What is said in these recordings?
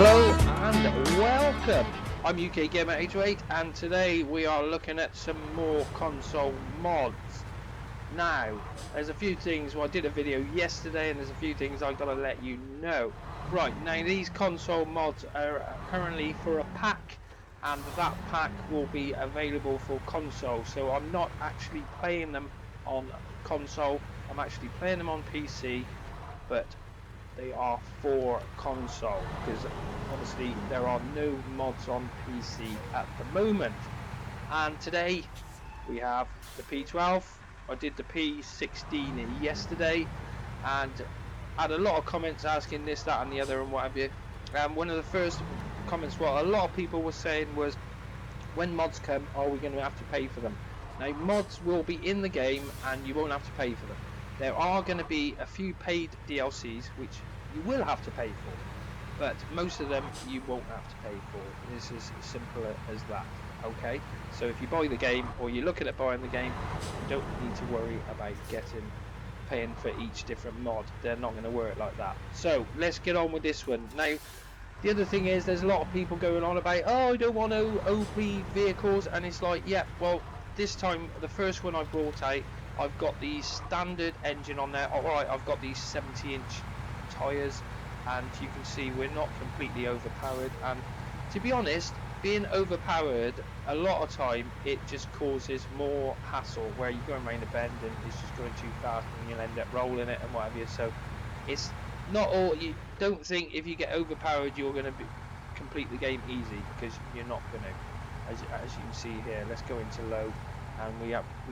Hello and welcome. I'm UK Gamer 828 and today we are looking at some more console mods. Now, there's a few things, well I did a video yesterday and there's a few things I've got to let you know. Right, now these console mods are currently for a pack and that pack will be available for console. So I'm not actually playing them on console, I'm actually playing them on PC, but they are for console because obviously there are no mods on PC at the moment. And today we have the P12. I did the P16 yesterday and had a lot of comments asking this, that and the other and what have you. One of the first comments, well, a lot of people were saying was, when mods come, are we going to have to pay for them? Now, mods will be in the game and you won't have to pay for them. There are going to be a few paid DLCs which you will have to pay for, but most of them you won't have to pay for. This is as simple as that. Okay, so if you buy the game or you're looking at buying the game, you don't need to worry about paying for each different mod. They're not going to work like that. So let's get on with this one. Now, the other thing is there's a lot of people going on about, oh, I don't want no OP vehicles, and it's like, yeah, well, this time the first one I brought out, I've got the standard engine on there. Alright, I've got these 70-inch tyres, and you can see we're not completely overpowered. And to be honest, being overpowered, a lot of time it just causes more hassle, where you're going around a bend and it's just going too fast and you'll end up rolling it and what have you. So it's not all, you don't think if you get overpowered you're going to complete the game easy, because you're not going to. As you can see here, let's go into low, and we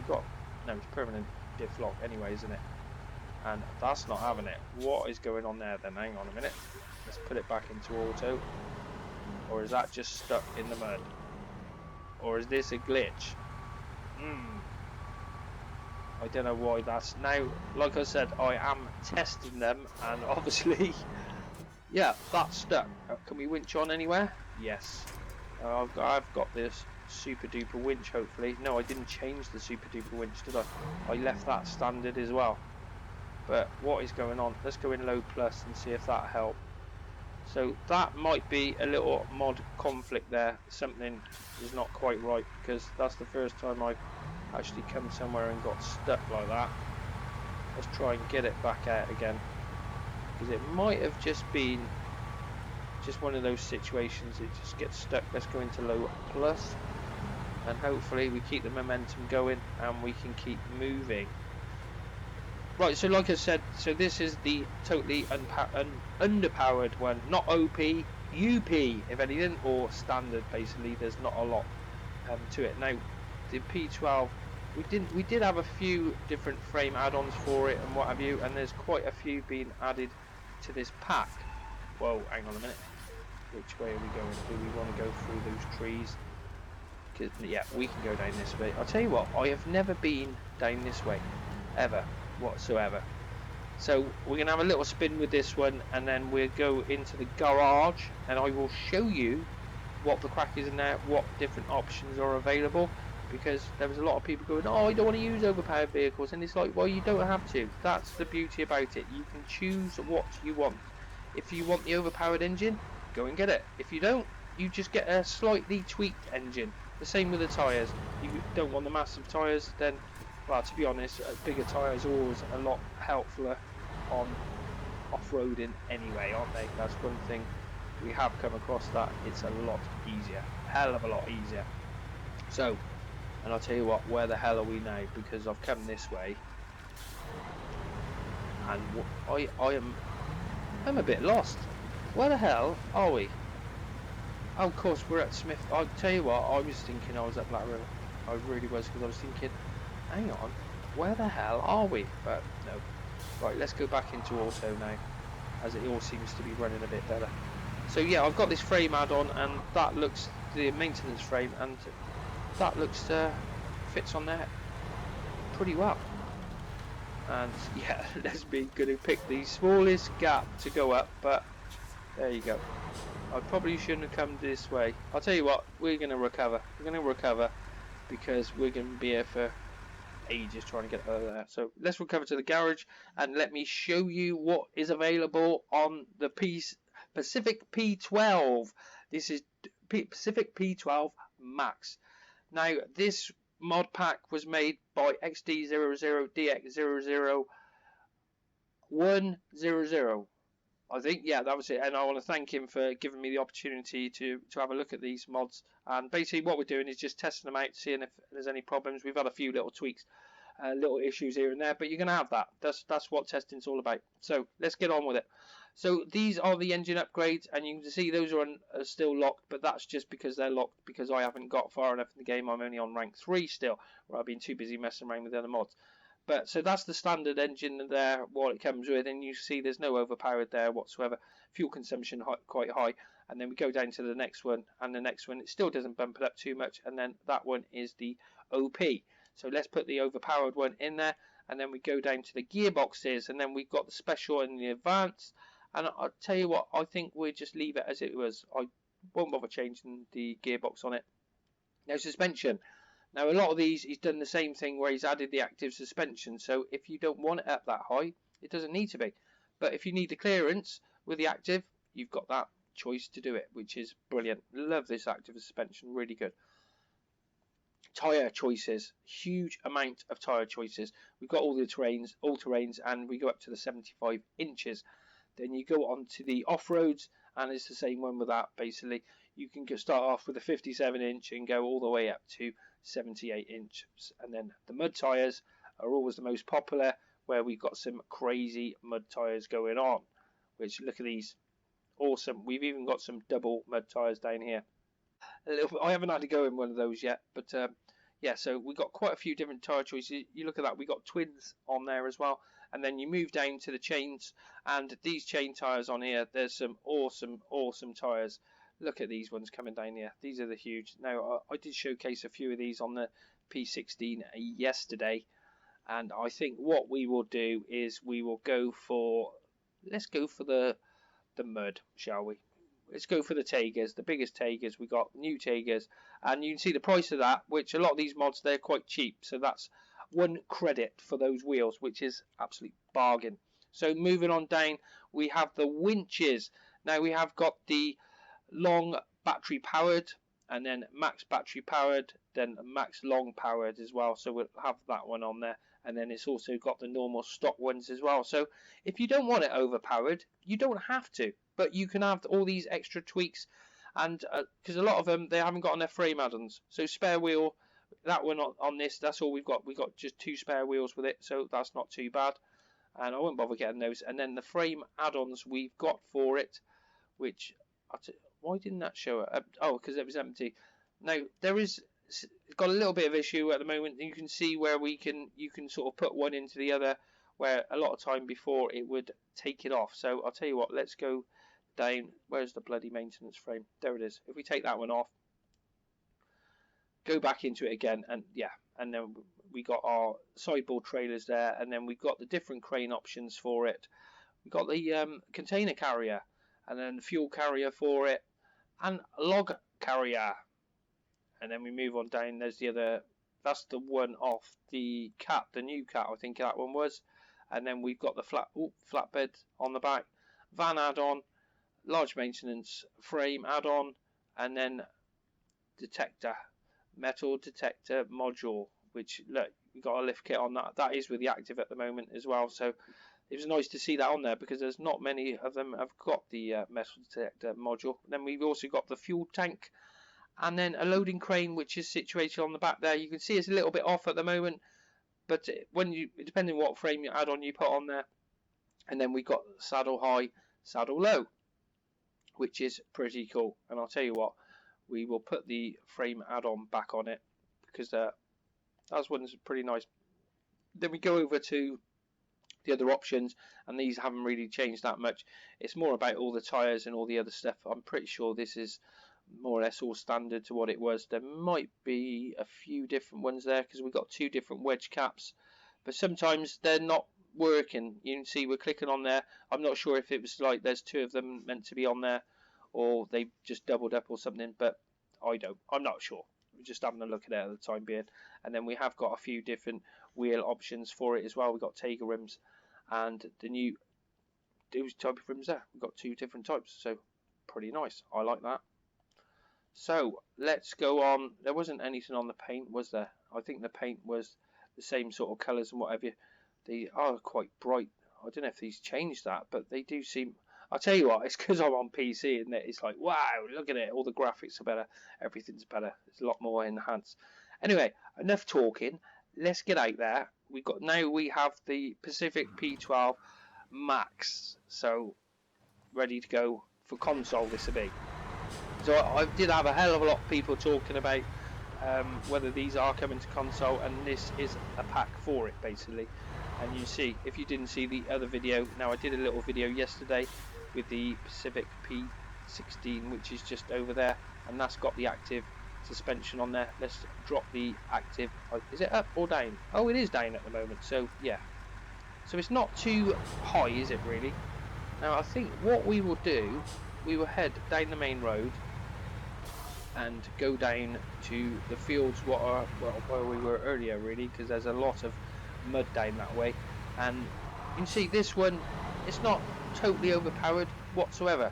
got, no, it's permanent diff lock anyway, isn't it? And that's not having it. What is going on there then? Hang on a minute, let's put it back into auto. Or is that just stuck in the mud? Or is this a glitch? I don't know why that's now. Like I said, I am testing them, and obviously yeah, that's stuck. Can we winch on anywhere? Yes. I've got this super duper winch, hopefully. No, I didn't change the super duper winch, did I? I left that standard as well. But what is going on? Let's go in low plus and see if that helps. So that might be a little mod conflict there. Something is not quite right, because that's the first time I've actually come somewhere and got stuck like that. Let's try and get it back out again, because it might have just been just one of those situations, it just gets stuck. Let's go into low plus, and hopefully we keep the momentum going and we can keep moving. Right, so like I said, so this is the totally underpowered one, not OP, UP if anything, or standard. Basically there's not a lot to it. Now the P12, we did have a few different frame add-ons for it and what have you, and there's quite a few being added to this pack. Whoa, hang on a minute, which way are we going? Do we want to go through those trees? Cause, yeah, we can go down this way. I'll tell you what, I have never been down this way ever whatsoever. So we're gonna have a little spin with this one, and then we'll go into the garage and I will show you what the crack is in there, what different options are available, because there was a lot of people going, oh, I don't want to use overpowered vehicles, and it's like, well, you don't have to. That's the beauty about it. You can choose what you want. If you want the overpowered engine, go and get it. If you don't, you just get a slightly tweaked engine. The same with the tyres. You don't want the massive tyres, then, well, to be honest, bigger tyres are always a lot helpfuler on off-roading anyway, aren't they? That's one thing we have come across, that it's a lot easier, hell of a lot easier. So, and I'll tell you what, where the hell are we now? Because I've come this way, and I'm a bit lost. Where the hell are we? Oh, of course we're at Smith. I'll tell you what, I was thinking I was at Black River. I really was, because I was thinking, hang on, where the hell are we? But no. Right, let's go back into auto now, as it all seems to be running a bit better. So yeah, I've got this frame add-on, and that looks, the maintenance frame, and that looks fits on there pretty well. And yeah, let's be going to pick the smallest gap to go up, but there you go. I probably shouldn't have come this way. I'll tell you what, we're going to recover. We're going to recover, because we're going to be here for ages trying to get over there. So let's recover to the garage and let me show you what is available on the Pacific P12. This is Pacific P12 Max. Now this mod pack was made by XD00DX00100. I think, yeah, that was it. And I want to thank him for giving me the opportunity to have a look at these mods. And basically what we're doing is just testing them out, seeing if there's any problems. We've had a few little tweaks, little issues here and there, but you're going to have that. That's what testing's all about. So let's get on with it. So these are the engine upgrades, and you can see those are still locked, but that's just because they're locked because I haven't got far enough in the game. I'm only on rank 3 still, where I've been too busy messing around with the other mods. But so that's the standard engine there, what it comes with, and you see there's no overpowered there whatsoever. Fuel consumption quite high, and then we go down to the next one, and the next one it still doesn't bump it up too much, and then that one is the OP. So let's put the overpowered one in there, and then we go down to the gearboxes, and then we've got the special and the advanced. And I'll tell you what, I think we'll just leave it as it was. I won't bother changing the gearbox on it. Now suspension. Now a lot of these he's done the same thing where he's added the active suspension, so if you don't want it up that high, it doesn't need to be. But if you need the clearance with the active, you've got that choice to do it, which is brilliant. Love this active suspension, really good. Tyre choices, huge amount of tyre choices. We've got all the terrains, all terrains, and we go up to the 75 inches. Then you go on to the off-roads, and it's the same one with that. Basically, you can start off with a 57 inch and go all the way up to 78 inches. And then the mud tyres are always the most popular, where we've got some crazy mud tyres going on. Which, look at these, awesome. We've even got some double mud tyres down here. I haven't had to go in one of those yet, but yeah, so we've got quite a few different tyre choices. You look at that, we've got twins on there as well. And then you move down to the chains, and these chain tyres on here, there's some awesome tyres. Look at these ones coming down here. These are the huge. Now, I did showcase a few of these on the P16 yesterday, and I think what we will do is we will go for, let's go for the mud, shall we? Let's go for the Tigers, the biggest Tigers. We got new Tigers, and you can see the price of that, which a lot of these mods, they're quite cheap, so that's 1 credit for those wheels, which is absolute bargain. So moving on down, we have the winches. Now we have got the long battery powered, and then max battery powered, then max long powered as well. So we'll have that one on there, and then it's also got the normal stock ones as well. So if you don't want it overpowered, you don't have to, but you can have all these extra tweaks, and because a lot of them they haven't got on their frame add-ons. So spare wheel, that one on this, that's all we've got. We've got just 2 spare wheels with it, so that's not too bad. And I won't bother getting those. And then the frame add-ons we've got for it, which why didn't that show it? Oh, because it was empty. Now there is got a little bit of issue at the moment. You can see where you can sort of put one into the other, where a lot of time before it would take it off. So I'll tell you what, let's go down. Where's the bloody maintenance frame? There it is. If we take that one off, go back into it again, and yeah, and then we got our sideboard trailers there, and then we've got the different crane options for it. We've got the container carrier, and then the fuel carrier for it, and log carrier. And then we move on down, there's the other, that's the one off the cat, the new cat, I think that one was. And then we've got the flatbed on the back, van add-on, large maintenance frame add-on, and then detector, metal detector module, which look, we've got a lift kit on that. That is with the active at the moment as well, so it was nice to see that on there because there's not many of them have got the metal detector module. Then we've also got the fuel tank, and then a loading crane which is situated on the back there. You can see it's a little bit off at the moment, but when depending what frame you add on, you put on there. And then we've got saddle high, saddle low, which is pretty cool. And I'll tell you what, we will put the frame add-on back on it because that one's pretty nice. Then we go over to the other options, and these haven't really changed that much. It's more about all the tyres and all the other stuff. I'm pretty sure this is more or less all standard to what it was. There might be a few different ones there because we've got 2 different wedge caps, but sometimes they're not working. You can see we're clicking on there. I'm not sure if it was like there's 2 of them meant to be on there or they just doubled up or something, but I'm not sure. We're just having a look at it at the time being. And then we have got a few different wheel options for it as well. We've got Tiger rims and the new those type of rims there. We've got 2 different types, so pretty nice. I like that. So let's go on. There wasn't anything on the paint, was there? I think the paint was the same sort of colours and whatever. They are quite bright. I don't know if these changed that, but they do seem. I'll tell you what, it's because I'm on PC and it's like, wow, look at it. All the graphics are better. Everything's better. It's a lot more enhanced. Anyway, enough talking. Let's get out there. Now we have the Pacific P12 Max. So ready to go for console this will be. So I did have a hell of a lot of people talking about whether these are coming to console, and this is a pack for it basically. And you see, if you didn't see the other video, now I did a little video yesterday with the Pacific P16, which is just over there, and that's got the active suspension on there. Let's drop the active. Is it up or down? Oh, it is down at the moment, so yeah. So it's not too high, is it really? Now I think what we will do, we will head down the main road and go down to the fields where we were earlier really, because there's a lot of mud down that way. And you can see this one, it's not totally overpowered whatsoever.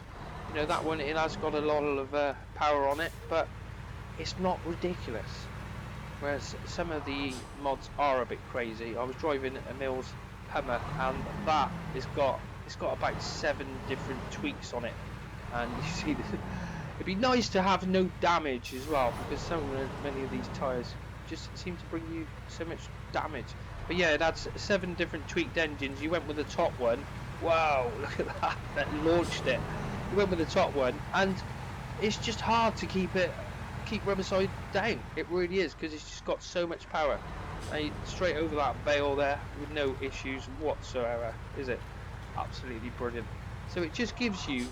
You know, that one, it has got a lot of power on it, but it's not ridiculous. Whereas some of the mods are a bit crazy. I was driving a Mills Hummer, and that it's got about 7 different tweaks on it. And you see this. It'd be nice to have no damage as well, because many of these tyres just seem to bring you so much damage. But yeah, it had 7 different tweaked engines. You went with the top one. Wow, look at that! That launched it. You went with the top one, and it's just hard to keep Rubberside down. It really is, because it's just got so much power. And straight over that bale there with no issues whatsoever, is it? Absolutely brilliant. So it just gives you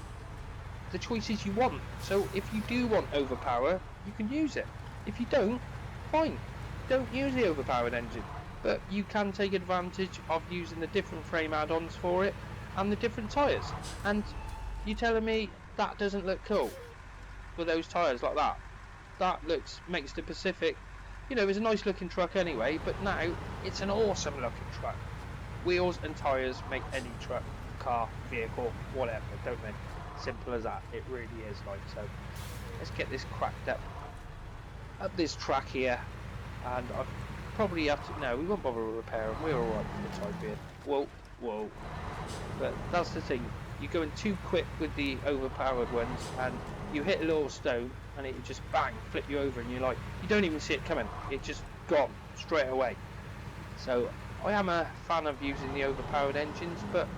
the choices you want. So if you do want overpower, you can use it. If you don't, fine, don't use the overpowered engine, but you can take advantage of using the different frame add-ons for it and the different tyres. And you telling me that doesn't look cool with those tyres like that? That makes the Pacific, you know, it's a nice looking truck anyway, but now it's an awesome looking truck. Wheels and tyres make any truck, car, vehicle, whatever, don't they? Simple as that. It really is. Like, so let's get this cracked up this track here, and I probably have to. No, we won't bother with repairing. We're all right for the time being. Whoa. But that's the thing. You're going too quick with the overpowered ones, and you hit a little stone, and it just bang flip you over, and you're like, you don't even see it coming. It's just gone straight away. So I am a fan of using the overpowered engines, but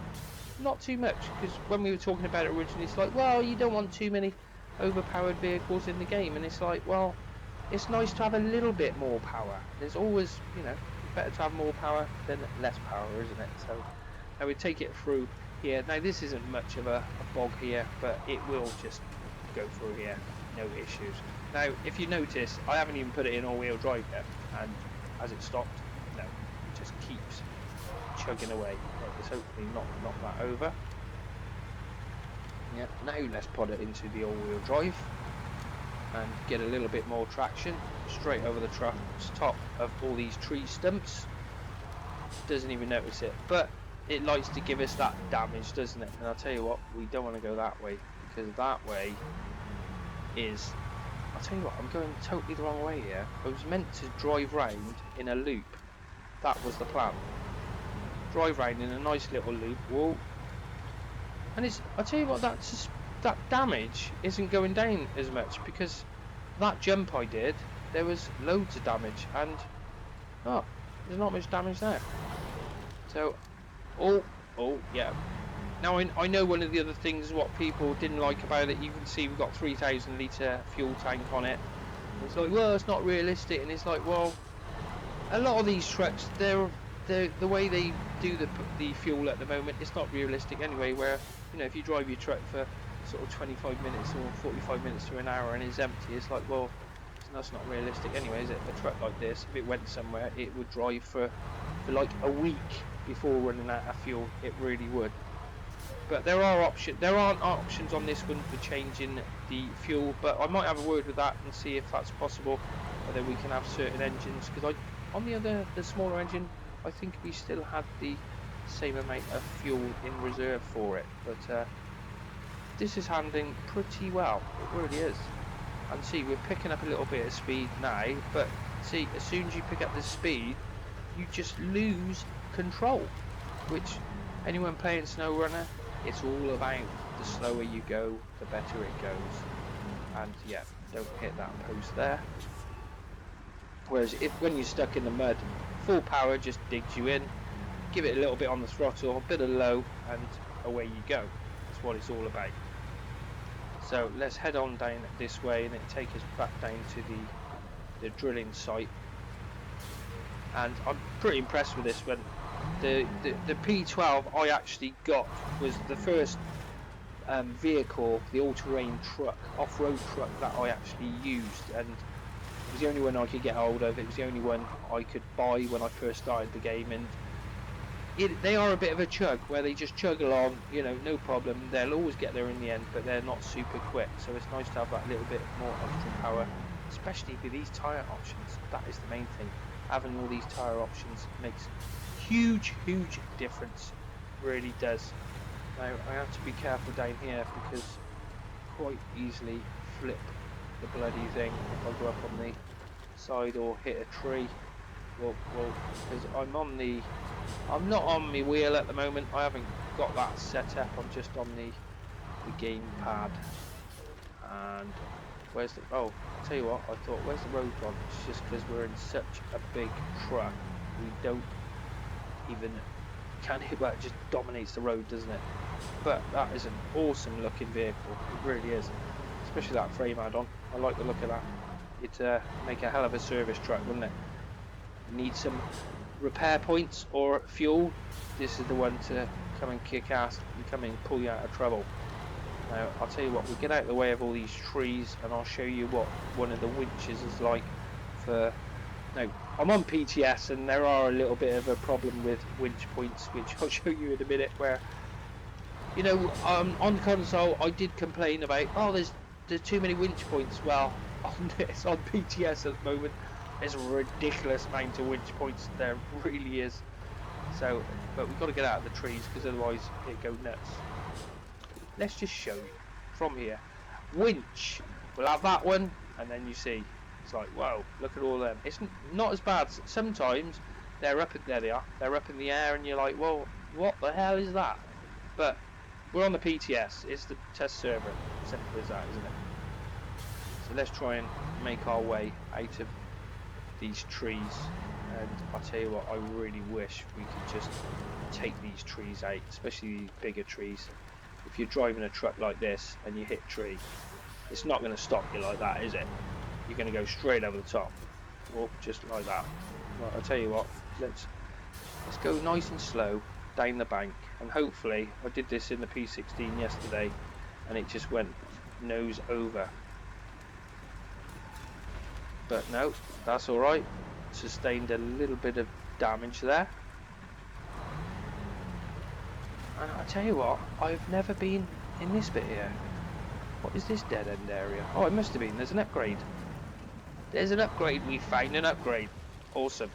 not too much, because when we were talking about it originally, it's like, well, you don't want too many overpowered vehicles in the game, and it's like, well, it's nice to have a little bit more power. There's always, you know, better to have more power than less power, isn't it? So now we take it through here. Now this isn't much of a bog here, but it will just go through here, no issues. Now if you notice, I haven't even put it in all-wheel drive yet, and has it stopped? No, it just keeps chugging away. Let's hopefully not knock that over. Yeah, now let's put it into the all-wheel drive and get a little bit more traction straight over the truck's top of all these tree stumps. Doesn't even notice it, but it likes to give us that damage, doesn't it? And I'll tell you what, we don't want to go that way, because that way is, I'll tell you what, I'm going totally the wrong way here. I was meant to drive round in a loop. That was the plan. Drive round in a nice little loop. Whoa. And it's, I'll tell you what, that damage isn't going down as much, because that jump I did, there was loads of damage, and oh, there's not much damage there. So, oh yeah. Now I know one of the other things what people didn't like about it, you can see we've got 3,000 litre fuel tank on it. It's like, well, it's not realistic, and it's like, well, a lot of these trucks, the way they do the fuel at the moment, it's not realistic anyway. Where, you know, if you drive your truck for sort of 25 minutes or 45 minutes to an hour and it's empty, it's like, well, that's not realistic anyway, is it? A truck like this, if it went somewhere, it would drive for like a week before running out of fuel. It really would. But there aren't options on this one for changing the fuel, but I might have a word with that and see if that's possible, whether we can have certain engines, because on the smaller engine, I think we still had the same amount of fuel in reserve for it. But this is handling pretty well, it really is. And see, we're picking up a little bit of speed now, but see, as soon as you pick up the speed, you just lose control, which anyone playing SnowRunner, it's all about the slower you go, the better it goes. And yeah, don't hit that post there. Whereas when you're stuck in the mud, full power just digs you in. Give it a little bit on the throttle, a bit of low, and away you go. That's what it's all about. So let's head on down this way and it take us back down to the drilling site. And I'm pretty impressed with this one. The P12 I actually got was the first vehicle, the all-terrain truck, off-road truck that I actually used, and it was the only one I could get hold of. It was the only one I could buy when I first started the game, and they are a bit of a chug, where they just chug along, you know, no problem. They'll always get there in the end, but they're not super quick, so it's nice to have that little bit more extra power, especially with these tyre options. That is the main thing. Having all these tyre options makes huge difference, really does. Now I have to be careful down here because quite easily flip the bloody thing if I go up on the side or hit a tree. Well, because I'm not on my wheel at the moment. I haven't got that set up. I'm just on the game pad. And where's the? Oh, I'll tell you what. I thought, where's the road gone? It's just because we're in such a big truck. We don't even well, it just dominates the road, doesn't it? But that is an awesome looking vehicle. It really is. Especially that frame add-on. I like the look of that. It'd make a hell of a service truck, wouldn't it? Need some repair points or fuel, this is the one to come and kick ass and come and pull you out of trouble. Now I'll tell you what, we'll get out of the way of all these trees and I'll show you what one of the winches is like for... Now I'm on PTS and there are a little bit of a problem with winch points, which I'll show you in a minute, where, you know, on console I did complain about, oh, there's too many winch points. Well, on this, on PTS at the moment, there's a ridiculous amount of winch points. There really is. So, but we've got to get out of the trees because otherwise it go nuts. Let's just show you from here. Winch. We'll have that one, and then you see, it's like, whoa, look at all them. It's not as bad. Sometimes they're up. There they are. They're up in the air, and you're like, well, what the hell is that? But we're on the PTS. It's the test server. Simple as that, isn't it? So let's try and make our way out of these trees, and I'll tell you what, I really wish we could just take these trees out, especially these bigger trees. If you're driving a truck like this and you hit a tree, it's not going to stop you like that, is it? You're going to go straight over the top, or just like that. Well, I'll tell you what, let's go nice and slow down the bank, and hopefully, I did this in the P16 yesterday and it just went nose over. But no, that's alright. Sustained a little bit of damage there. And I tell you what, I've never been in this bit here. What is this dead end area? Oh, it must have been. There's an upgrade. There's an upgrade. We found an upgrade. Awesome.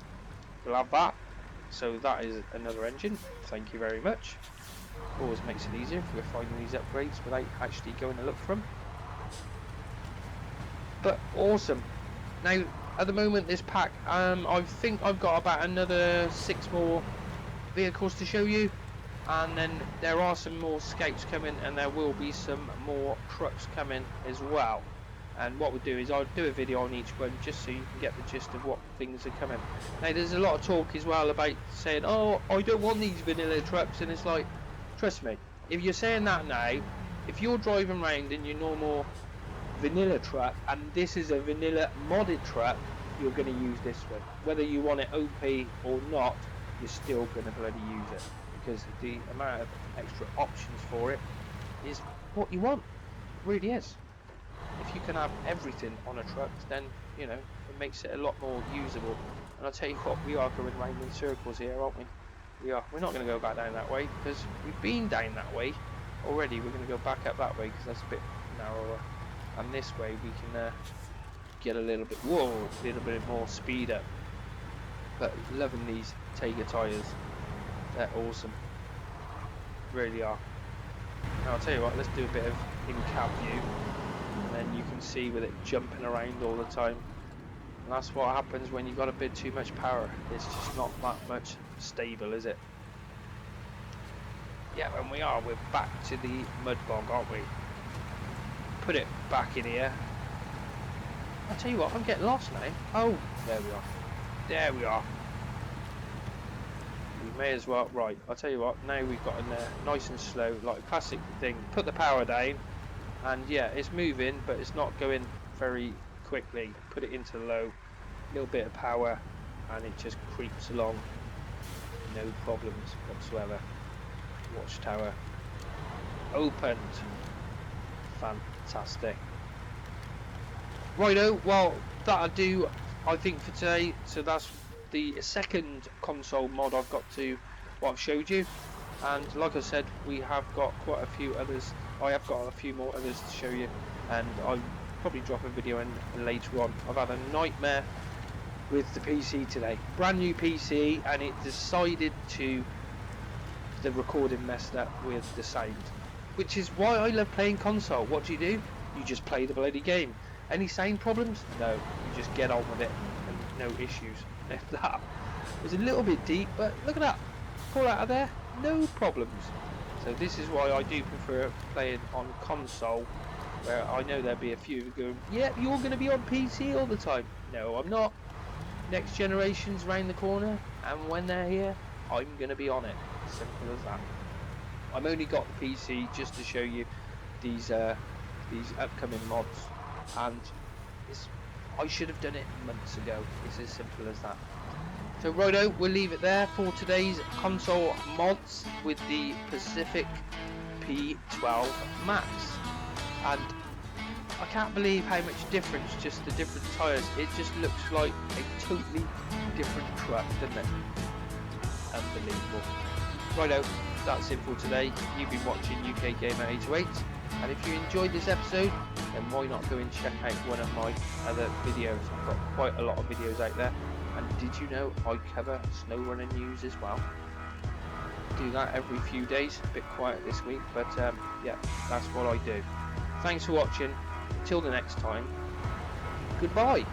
We'll have that. So that is another engine. Thank you very much. Always makes it easier if we're finding these upgrades without actually going to look for them. But awesome. Now, at the moment, this pack, I think I've got about another 6 more vehicles to show you, and then there are some more scouts coming, and there will be some more trucks coming as well. And what we'll do is I'll do a video on each one, just so you can get the gist of what things are coming. Now, there's a lot of talk as well about saying, oh, I don't want these vanilla trucks, and it's like, trust me, if you're saying that now, if you're driving around in your normal vanilla truck and this is a vanilla modded truck, you're going to use this one. Whether you want it OP or not, you're still going to bloody use it, because the amount of extra options for it is what you want. It really is. If you can have everything on a truck, then, you know, it makes it a lot more usable. And I'll tell you what, we are going round in circles here, aren't we? We are. We're not going to go back down that way, because we've been down that way already. We're going to go back up that way because that's a bit narrower. And this way we can get a little bit more speed up. But loving these Tiger tyres, they're awesome. really are. Now I'll tell you what, let's do a bit of in-cab view, and then you can see with it jumping around all the time. And that's what happens when you've got a bit too much power. It's just not that much stable, is it? Yeah, and we're back to the mud bog, aren't we? Put it back in here. I'll tell you what, I'm getting lost now. Oh, there we are. There we are. We may as well, right, I'll tell you what, now we've got in there nice and slow, like a classic thing. Put the power down, and yeah, it's moving, but it's not going very quickly. Put it into low, little bit of power, and it just creeps along. No problems whatsoever. Watchtower opened. Fantastic. Righto, well that'll do I think for today. So that's the second console mod I've got to what I've showed you, and like I said, we have got quite a few others. I have got a few more others to show you, and I'll probably drop a video in later on. I've had a nightmare with the PC today, brand new PC, and it decided to, the recording messed up with the sound, which is why I love playing console. What do? You just play the bloody game. Any sound problems? No, you just get on with it and no issues. That was a little bit deep, but look at that, pull out of there, no problems. So this is why I do prefer playing on console, where I know there'll be a few of you going, yeah, you're going to be on PC all the time. No, I'm not. Next generation's round the corner, and when they're here, I'm going to be on it. Simple as that. I've only got the PC just to show you these upcoming mods, and I should have done it months ago. It's as simple as that. So righto, we'll leave it there for today's console mods with the Pacific P12 Max. And I can't believe how much difference just the different tyres. It just looks like a totally different truck, doesn't it? Unbelievable. Righto, that's it for today. You've been watching UK Gamer 808, and if you enjoyed this episode, then why not go and check out one of my other videos. I've got quite a lot of videos out there, and did you know I cover Snowrunner news as well? Do that every few days. A bit quiet this week, but yeah, that's what I do. Thanks for watching. Until the next time, goodbye.